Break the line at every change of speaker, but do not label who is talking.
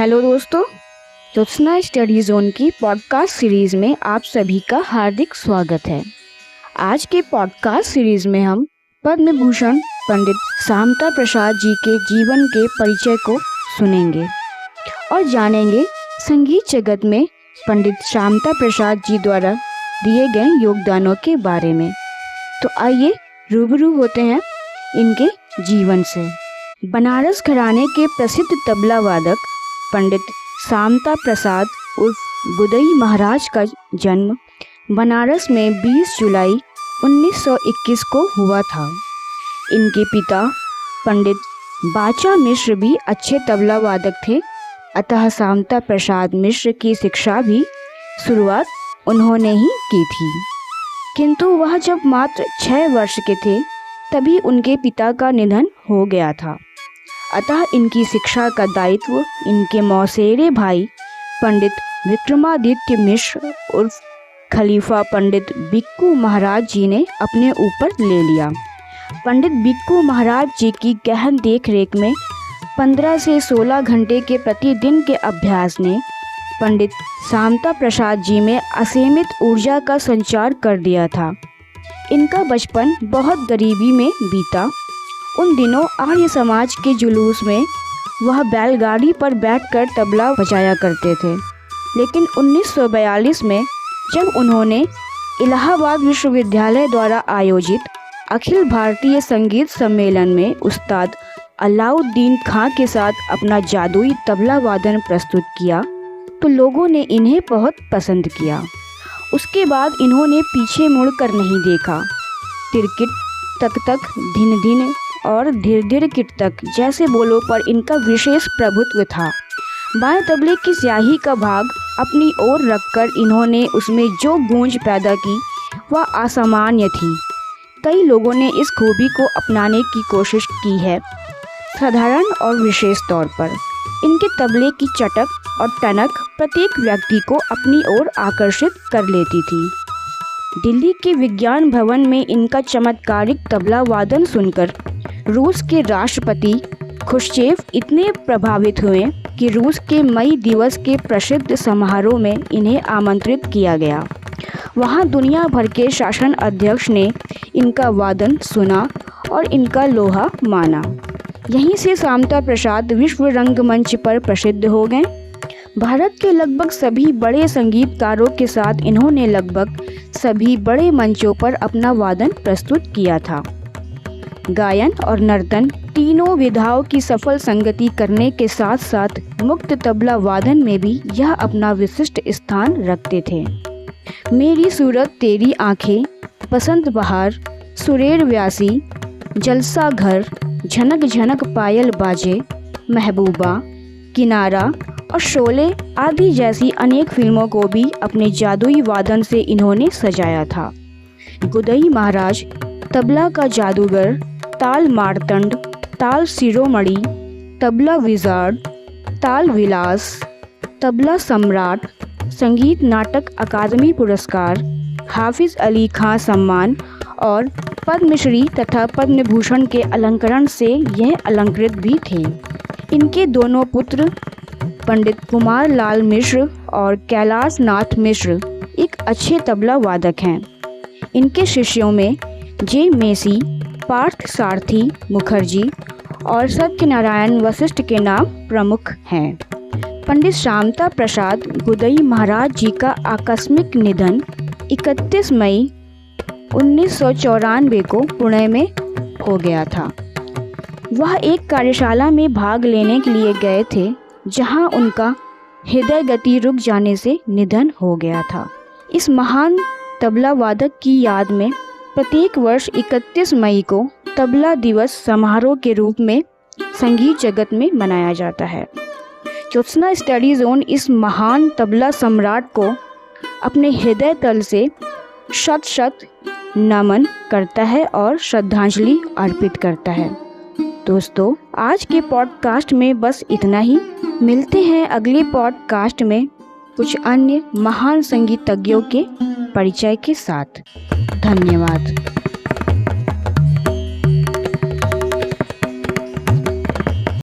Hello दोस्तों, Jyotsna study zone की podcast series में आप सभी का हार्दिक स्वागत है। आज के पॉडकास्ट सीरीज़ में हम पद्म भूषण पंडित शामता प्रसाद जी के जीवन के परिचय को सुनेंगे और जानेंगे संगीत जगत में पंडित शामता प्रसाद जी द्वारा दिए गए योगदानों के बारे में। तो आइए रूबरू होते हैं इनके जीवन से। बनारस घराने के प्रसिद्ध तबला वादक पंडित शामता प्रसाद उर्फ गुदई महाराज का जन्म बनारस में 20 जुलाई 1921 को हुआ था। इनके पिता पंडित बाचा मिश्र भी अच्छे तबला वादक थे, अतः शामता प्रसाद मिश्र की शिक्षा भी शुरुआत उन्होंने ही की थी। किंतु वह जब मात्र 6 वर्ष के थे तभी उनके पिता का निधन हो गया था, अतः इनकी शिक्षा का दायित्व इनके मौसेरे भाई पंडित विक्रमादित्य मिश्र उर्फ खलीफा पंडित बिक्कू महाराज जी ने अपने ऊपर ले लिया। पंडित बिक्कू महाराज जी की गहन देखरेख में 15 से 16 घंटे के प्रतिदिन के अभ्यास ने पंडित शामता प्रसाद जी में असीमित ऊर्जा का संचार कर दिया था। इनका बचपन बहुत गरीबी में बीता। उन दिनों आर्य समाज के जुलूस में वह बैलगाड़ी पर बैठकर तबला बजाया करते थे, लेकिन 1942 में जब उन्होंने इलाहाबाद विश्वविद्यालय द्वारा आयोजित अखिल भारतीय संगीत सम्मेलन में उस्ताद अलाउद्दीन खां के साथ अपना जादुई तबला वादन प्रस्तुत किया तो लोगों ने इन्हें बहुत पसंद किया। उसके बाद इन्होंने पीछे मुड़कर नहीं देखा। तिरकिट, तक तक, धिन धिन और धीर धीर किट तक जैसे बोलों पर इनका विशेष प्रभुत्व था। बाएं तबले की स्याही का भाग अपनी ओर रखकर इन्होंने उसमें जो गूंज पैदा की वह असामान्य थी। कई लोगों ने इस खूबी को अपनाने की कोशिश की है। साधारण और विशेष तौर पर इनके तबले की चटक और टनक प्रत्येक व्यक्ति को अपनी ओर आकर्षित कर लेती थी। दिल्ली के विज्ञान भवन में इनका चमत्कारिक तबला वादन सुनकर रूस के राष्ट्रपति खुश्चेव इतने प्रभावित हुए कि रूस के मई दिवस के प्रसिद्ध समारोह में इन्हें आमंत्रित किया गया। वहां दुनिया भर के शासन अध्यक्ष ने इनका वादन सुना और इनका लोहा माना। यहीं से शामता प्रसाद विश्व रंगमंच पर प्रसिद्ध हो गए। भारत के लगभग सभी बड़े संगीतकारों के साथ इन्होंने लगभग सभी बड़े मंचों पर अपना वादन प्रस्तुत किया था। गायन और नर्तन तीनों विधाओं की सफल संगति करने के साथ साथ मुक्त तबला वादन में भी यह अपना विशिष्ट स्थान रखते थे। मेरी सूरत तेरी आंखें, बसंत बहार, सुरेर व्यासी, जलसा घर, झनक झनक पायल बाजे, महबूबा, किनारा और शोले आदि जैसी अनेक फिल्मों को भी अपने जादुई वादन से इन्होंने सजाया था। गुदई महाराज तबला का जादूगर, ताल मार्तंड, ताल शिरोमणि, तबला विजार्ड, ताल विलास, तबला सम्राट, संगीत नाटक अकादमी पुरस्कार, हाफिज अली खां सम्मान और पद्मश्री तथा पद्म भूषण के अलंकरण से यह अलंकृत भी थे। इनके दोनों पुत्र पंडित कुमार लाल मिश्र और कैलाश नाथ मिश्र एक अच्छे तबला वादक हैं। इनके शिष्यों में जे मेसी, पार्थ सारथी मुखर्जी और सत्यनारायण वशिष्ठ के नाम प्रमुख हैं। पंडित शामता प्रसाद गुदई महाराज जी का आकस्मिक निधन 31 मई 1994 को पुणे में हो गया था। वह एक कार्यशाला में भाग लेने के लिए गए थे जहां उनका हृदय गति रुक जाने से निधन हो गया था। इस महान तबला वादक की याद में प्रत्येक वर्ष 31 मई को तबला दिवस समारोह के रूप में संगीत जगत में मनाया जाता है। ज्योत्सना स्टडी जोन इस महान तबला सम्राट को अपने हृदय तल से शत शत नमन करता है और श्रद्धांजलि अर्पित करता है। दोस्तों, आज के पॉडकास्ट में बस इतना ही। मिलते हैं अगले पॉडकास्ट में कुछ अन्य महान संगीतज्ञों के परिचय के साथ। धन्यवाद।